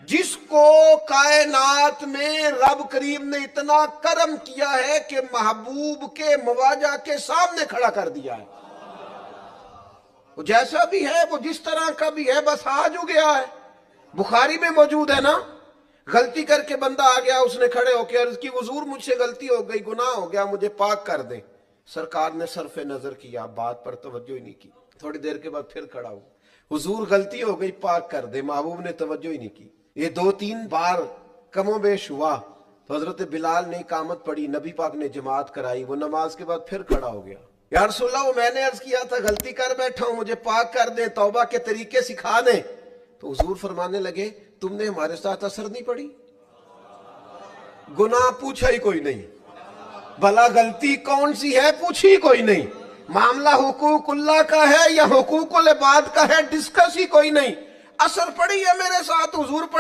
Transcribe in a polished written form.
جس کو کائنات میں رب کریم نے اتنا کرم کیا ہے کہ محبوب کے مواجہ کے سامنے کھڑا کر دیا ہے. وہ جیسا بھی ہے، وہ جس طرح کا بھی ہے، بس آج ہو گیا ہے. بخاری میں موجود ہے نا، غلطی کر کے بندہ آ گیا، اس نے کھڑے ہو کے عرض کی حضور مجھ سے غلطی ہو گئی، گناہ ہو گیا، مجھے پاک کر دیں. سرکار نے صرف نظر کیا، بات پر توجہ ہی نہیں کی. تھوڑی دیر کے بعد پھر کھڑا ہو، حضور غلطی ہو گئی، پاک کر دے. محبوب نے توجہ ہی نہیں کی. یہ 2-3 بار کم و بیش ہوا تو حضرت بلال نے اقامت پڑھی، نبی پاک نے جماعت کرائی. وہ نماز کے بعد پھر کھڑا ہو گیا. یا رسول اللہ، وہ میں نے عرض کیا تھا غلطی کر بیٹھا ہوں، مجھے پاک کر دیں، توبہ کے طریقے سکھا دیں. تو حضور فرمانے لگے تم نے ہمارے ساتھ اثر نہیں پڑی، گناہ پوچھا ہی کوئی نہیں، بھلا غلطی کون سی ہے پوچھی کوئی نہیں، معاملہ حقوق اللہ کا ہے یا حقوق العباد کا ہے ڈسکس ہی کوئی نہیں. اثر پڑی ہے میرے ساتھ، حضور پڑی.